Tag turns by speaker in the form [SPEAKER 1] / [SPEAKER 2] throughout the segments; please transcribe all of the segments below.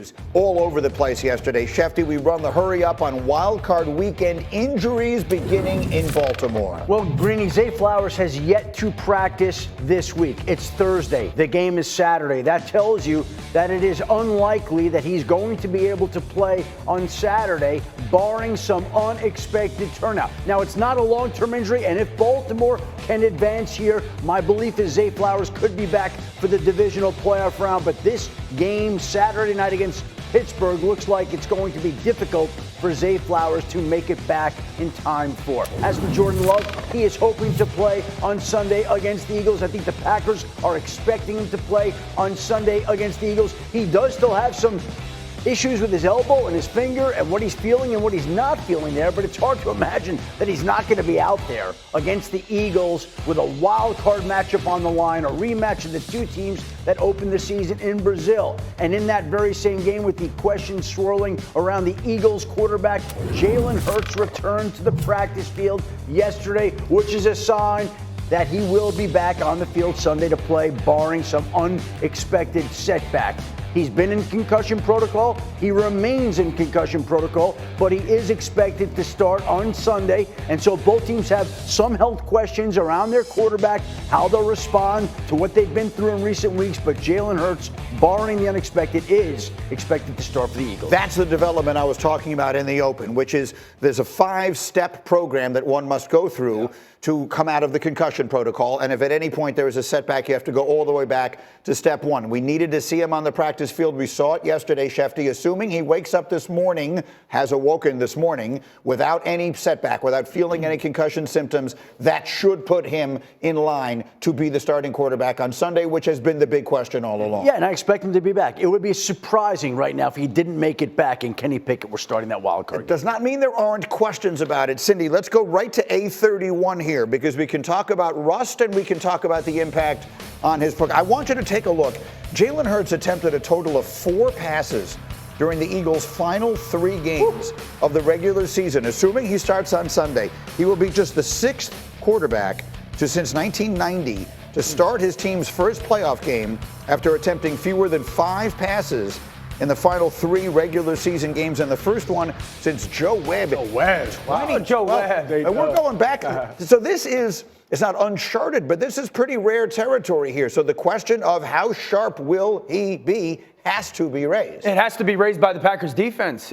[SPEAKER 1] news all over the place yesterday. Schefty, we run the hurry up on wild card weekend injuries beginning in Baltimore.
[SPEAKER 2] Well, Greeny, Zay Flowers has yet to practice this week. It's Thursday. The game is Saturday. That tells you that it is unlikely that he's going to be able to play on Saturday, barring some unexpected turnout. Now, it's not a long-term injury, and if Baltimore can advance here, my belief is Zay Flowers could be back for the divisional playoff round. But this game Saturday night against Pittsburgh looks like it's going to be difficult for Zay Flowers to make it back in time for. As for Jordan Love, he is hoping to play on Sunday against the Eagles. I think the Packers are expecting him to play on Sunday against the Eagles. He does still have some issues with his elbow and his finger and what he's feeling and what he's not feeling there, but it's hard to imagine that he's not going to be out there against the Eagles with a wild card matchup on the line, a rematch of the two teams that opened the season in Brazil. And in that very same game, with the questions swirling around the Eagles quarterback, Jalen Hurts returned to the practice field yesterday, which is a sign that he will be back on the field Sunday to play, barring some unexpected setback. He's been in concussion protocol. He remains in concussion protocol, but he is expected to start on Sunday. And so both teams have some health questions around their quarterback, how they'll respond to what they've been through in recent weeks. But Jalen Hurts, barring the unexpected, is expected to start for the Eagles.
[SPEAKER 1] That's the development I was talking about in the open, which is there's a 5-step program that one must go through to come out of the concussion protocol. And if at any point there is a setback, you have to go all the way back to step 1. We needed to see him on the practice field. We saw it yesterday, Schefty, assuming he wakes up this morning, has awoken this morning, without any setback, without feeling any concussion symptoms. That should put him in line to be the starting quarterback on Sunday, which has been the big question all along.
[SPEAKER 2] Yeah, and I expect him to be back. It would be surprising right now if he didn't make it back and Kenny Pickett were starting that wild card.
[SPEAKER 1] It does not mean there aren't questions about it. Cindy, let's go right to A31 here, because we can talk about rust and we can talk about the impact on his program. I want you to take a look. Jalen Hurts attempted a total of 4 passes during the Eagles' final 3 games of the regular season. Assuming he starts on Sunday, he will be just the 6th quarterback since 1990 to start his team's first playoff game after attempting fewer than 5 passes in the final 3 regular season games, and the first one since Joe Webb.
[SPEAKER 3] Joe Webb.
[SPEAKER 2] Wow, Joe Webb.
[SPEAKER 1] And we're going back. So this is, it's not uncharted, but this is pretty rare territory here. So the question of how sharp will he be has to be raised.
[SPEAKER 3] It has to be raised by the Packers defense.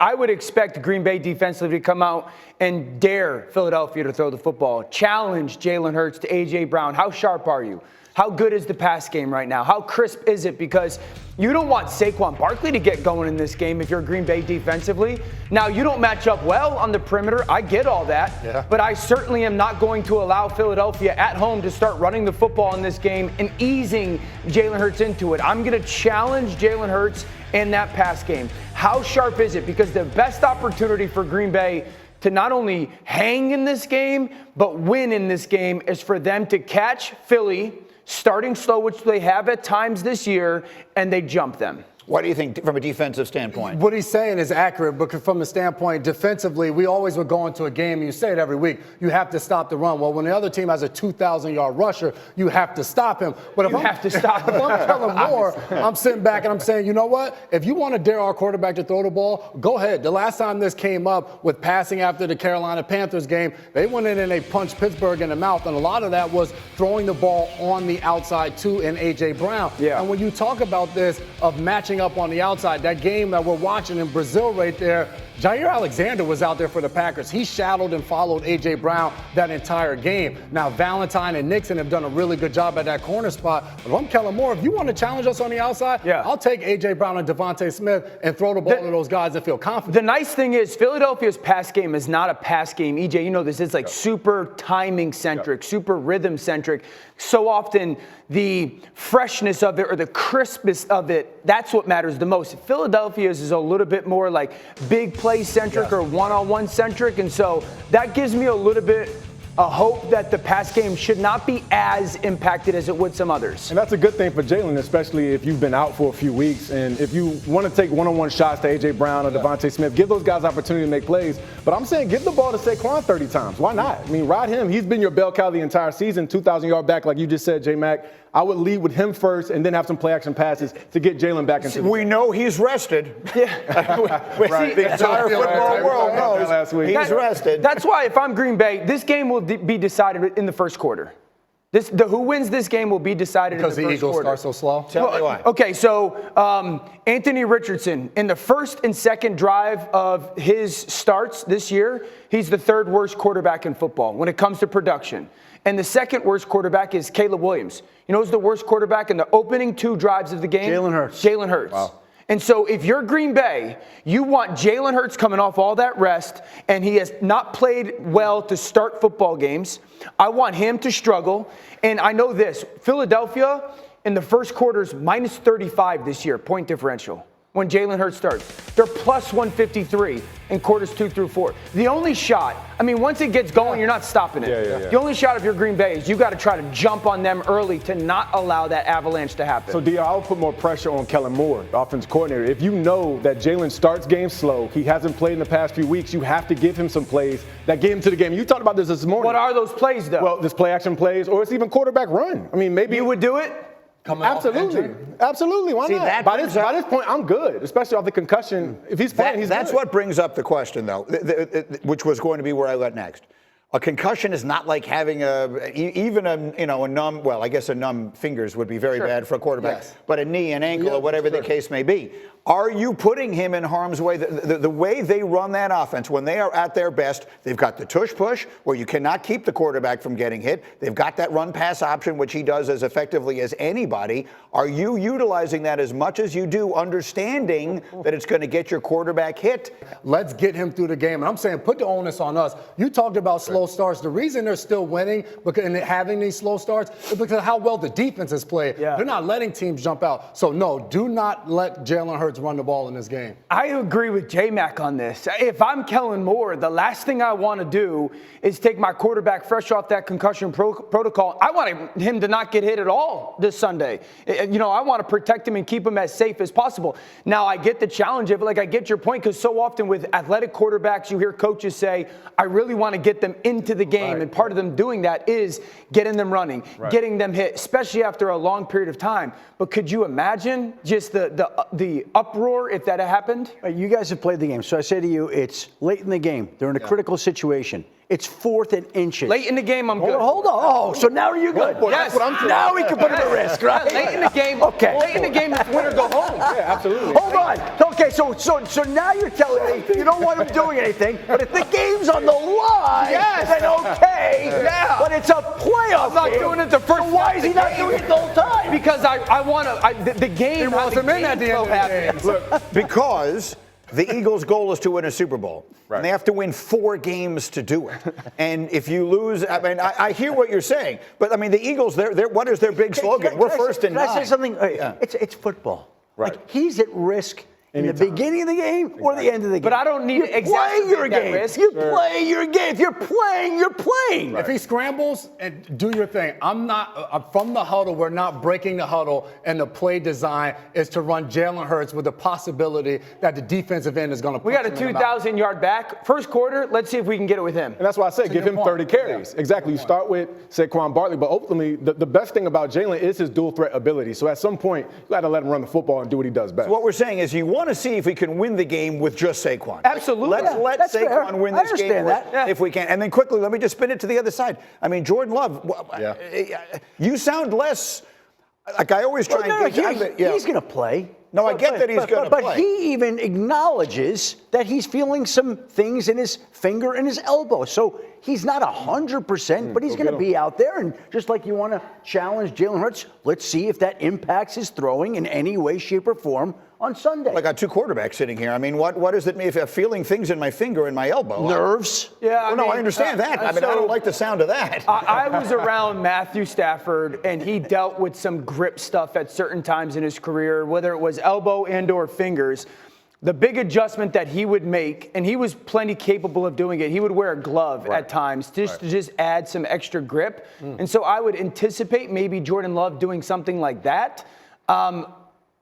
[SPEAKER 3] I would expect Green Bay defensively to come out and dare Philadelphia to throw the football, challenge Jalen Hurts to A.J. Brown. How sharp are you? How good is the pass game right now? How crisp is it? Because you don't want Saquon Barkley to get going in this game if you're Green Bay defensively. Now, you don't match up well on the perimeter. I get all that. But I certainly am not going to allow Philadelphia at home to start running the football in this game and easing Jalen Hurts into it. I'm going to challenge Jalen Hurts in that pass game. How sharp is it? Because the best opportunity for Green Bay to not only hang in this game, but win in this game is for them to catch Philly starting slow, which they have at times this year, and they jump them.
[SPEAKER 1] What do you think from a defensive standpoint?
[SPEAKER 4] What he's saying is accurate, but from the standpoint defensively, we always would go into a game, and you say it every week, you have to stop the run. Well, when the other team has a 2,000-yard rusher, you have to stop him. But if I'm telling more, I'm sitting back and I'm saying, you know what? If you want to dare our quarterback to throw the ball, go ahead. The last time this came up with passing after the Carolina Panthers game, they went in and they punched Pittsburgh in the mouth, and a lot of that was throwing the ball on the outside to an A.J. Brown.
[SPEAKER 3] Yeah.
[SPEAKER 4] And when you talk about this of matching up on the outside, that game that we're watching in Brazil right there, Jair Alexander was out there for the Packers. He shadowed and followed A.J. Brown that entire game. Now, Valentine and Nixon have done a really good job at that corner spot. But if I'm Kellen Moore, if you want to challenge us on the outside, I'll take A.J. Brown and Devontae Smith and throw the ball to those guys that feel confident.
[SPEAKER 3] The nice thing is Philadelphia's pass game is not a pass game. EJ, you know this is like super timing-centric, super rhythm-centric. So often the freshness of it or the crispness of it, that's what matters the most. Philadelphia's is a little bit more like big play-centric or one-on-one centric, and so that gives me a little bit a hope that the pass game should not be as impacted as it would some others.
[SPEAKER 5] And that's a good thing for Jalen, especially if you've been out for a few weeks. And if you want to take one-on-one shots to A.J. Brown or Devontae Smith, give those guys opportunity to make plays. But I'm saying give the ball to Saquon 30 times. Why not? I mean, ride him. He's been your bell cow the entire season, 2,000-yard back, like you just said, J-Mac. I would lead with him first and then have some play action passes to get Jalen back into the
[SPEAKER 1] We know he's rested.
[SPEAKER 3] Yeah.
[SPEAKER 1] Right. The entire football world knows he's rested.
[SPEAKER 3] That's why if I'm Green Bay, this game will be decided in the first quarter. Who wins this game will be decided in the first quarter.
[SPEAKER 4] Because the Eagles start so slow?
[SPEAKER 1] Tell me why.
[SPEAKER 3] Okay, so Anthony Richardson, in the first and second drive of his starts this year, he's the third worst quarterback in football when it comes to production. And the second worst quarterback is Caleb Williams. You know who's the worst quarterback in the opening 2 drives of the game?
[SPEAKER 2] Jalen Hurts.
[SPEAKER 3] Jalen Hurts.
[SPEAKER 5] Wow.
[SPEAKER 3] And so if you're Green Bay, you want Jalen Hurts coming off all that rest, and he has not played well to start football games. I want him to struggle. And I know this, Philadelphia in the first quarter is minus 35 this year, point differential. When Jalen Hurts starts, they're plus 153 in quarters 2 through 4. The only shot, I mean, once it gets going, you're not stopping it.
[SPEAKER 5] Yeah.
[SPEAKER 3] The only shot if you're Green Bay is you got to try to jump on them early to not allow that avalanche to happen.
[SPEAKER 5] So, I would put more pressure on Kellen Moore, the offensive coordinator. If you know that Jalen starts games slow, he hasn't played in the past few weeks, you have to give him some plays that get him to the game. You talked about this morning.
[SPEAKER 3] What are those plays, though?
[SPEAKER 5] Well, this play action plays, or it's even quarterback run. I mean, maybe
[SPEAKER 3] you would do it?
[SPEAKER 5] Absolutely. Why
[SPEAKER 1] See,
[SPEAKER 5] not? By this point, I'm good, especially off the concussion. If he's playing, he's
[SPEAKER 1] That's
[SPEAKER 5] good.
[SPEAKER 1] what brings up the question, though, which was going to be where I went next. A concussion is not like having a numb, well, I guess a numb fingers would be very bad for a quarterback, but a knee, an ankle, or whatever the case may be. Are you putting him in harm's way? The way they run that offense, when they are at their best, they've got the tush push, where you cannot keep the quarterback from getting hit. They've got that run pass option, which he does as effectively as anybody. Are you utilizing that as much as you do, understanding that it's going to get your quarterback hit?
[SPEAKER 4] Let's get him through the game. And I'm saying put the onus on us. You talked about slow starts. The reason they're still winning and having these slow starts is because of how well the defense has played.
[SPEAKER 2] Yeah.
[SPEAKER 4] They're not letting teams jump out. So, no, do not let Jalen Hurts run the ball in this game.
[SPEAKER 3] I agree with J-Mac on this. If I'm Kellen Moore, the last thing I want to do is take my quarterback fresh off that concussion protocol. I want him to not get hit at all this Sunday. I want to protect him and keep him as safe as possible. Now, I get the challenge of it. I get your point, because so often with athletic quarterbacks, you hear coaches say, I really want to get them into the game. Right. And part of them doing that is getting them running, getting them hit, especially after a long period of time. But could you imagine just the uproar if that had happened?
[SPEAKER 2] You guys have played the game, so I say to you, it's late in the game. They're in a critical situation. It's 4th and inches.
[SPEAKER 3] Late in the game, I'm good.
[SPEAKER 2] Hold on. Oh, so now you're good.
[SPEAKER 3] Yes.
[SPEAKER 2] Now we can put him at risk, right?
[SPEAKER 3] Late in the game.
[SPEAKER 2] Okay.
[SPEAKER 3] Late in the game, it's win or go home.
[SPEAKER 5] Yeah, absolutely.
[SPEAKER 2] Hold on. Okay, so now you're telling me you don't want him doing anything, but if the game's on the line, then okay.
[SPEAKER 3] Yeah.
[SPEAKER 2] But it's a playoff
[SPEAKER 3] I'm not
[SPEAKER 2] game.
[SPEAKER 3] doing it the first.
[SPEAKER 2] So why is he not doing it the whole time?
[SPEAKER 3] Because I want to. The game.
[SPEAKER 4] He wants him in at the end of the game.
[SPEAKER 1] Look, because the Eagles' goal is to win a Super Bowl. Right. And they have to win 4 games to do it. And if you lose, I hear what you're saying, but the Eagles, what is their big slogan? We're first and 9.
[SPEAKER 2] Can I say something? It's football.
[SPEAKER 5] Right.
[SPEAKER 2] He's at risk in the beginning of the game or the end of the game.
[SPEAKER 3] But I don't need to exacerbate that risk.
[SPEAKER 2] You play your game. If you're playing, you're playing.
[SPEAKER 4] If he scrambles and do your thing, I'm from the huddle. We're not breaking the huddle, and the play design is to run Jalen Hurts with the possibility that the defensive end is going to.
[SPEAKER 3] We got a 2,000-yard back. First quarter, let's see if we can get it with him.
[SPEAKER 5] And that's why I said give him 30 carries. Yeah. Exactly. You start with Saquon Barkley, but ultimately the best thing about Jalen is his dual threat ability. So at some point, you got to let him run the football and do what he does best.
[SPEAKER 1] So what we're saying is you want to see if we can win the game with just Saquon.
[SPEAKER 3] Absolutely.
[SPEAKER 1] Let's let Saquon win this game if we can. And then quickly, let me just spin it to the other side. Jordan Love, you sound less, like I always try and get
[SPEAKER 2] he's going to play.
[SPEAKER 1] No, I get that he's going to play.
[SPEAKER 2] But he even acknowledges that he's feeling some things in his finger and his elbow. So he's not 100%, but he's going to be out there. And just like you want to challenge Jalen Hurts, let's see if that impacts his throwing in any way, shape, or form on Sunday.
[SPEAKER 1] I got 2 quarterbacks sitting here. What does it mean if I'm feeling things in my finger and my elbow?
[SPEAKER 2] Nerves.
[SPEAKER 1] Yeah. I understand that. I don't like the sound of that.
[SPEAKER 3] I was around Matthew Stafford, and he dealt with some grip stuff at certain times in his career, whether it was elbow and or fingers. The big adjustment that he would make, and he was plenty capable of doing it, he would wear a glove at times to just add some extra grip. And so I would anticipate maybe Jordan Love doing something like that.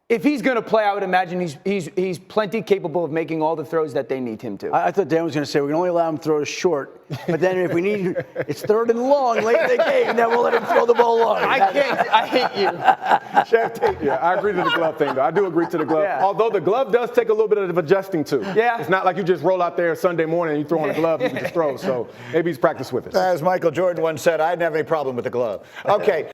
[SPEAKER 3] if he's going to play, I would imagine he's plenty capable of making all the throws that they need him to.
[SPEAKER 2] I thought Dan was going to say we can only allow him to throw short, but then if we need, it's 3rd and long late in the game, then we'll let him throw the ball long.
[SPEAKER 3] I hate you.
[SPEAKER 5] Schefty, yeah, I agree to the glove thing, though. I do agree to the glove.
[SPEAKER 3] Yeah.
[SPEAKER 5] Although the glove does take a little bit of adjusting to.
[SPEAKER 3] Yeah.
[SPEAKER 5] It's not like you just roll out there Sunday morning and you throw on a glove and you just throw. So maybe he's practiced with it.
[SPEAKER 1] As Michael Jordan once said, I didn't have any problem with the glove. Okay.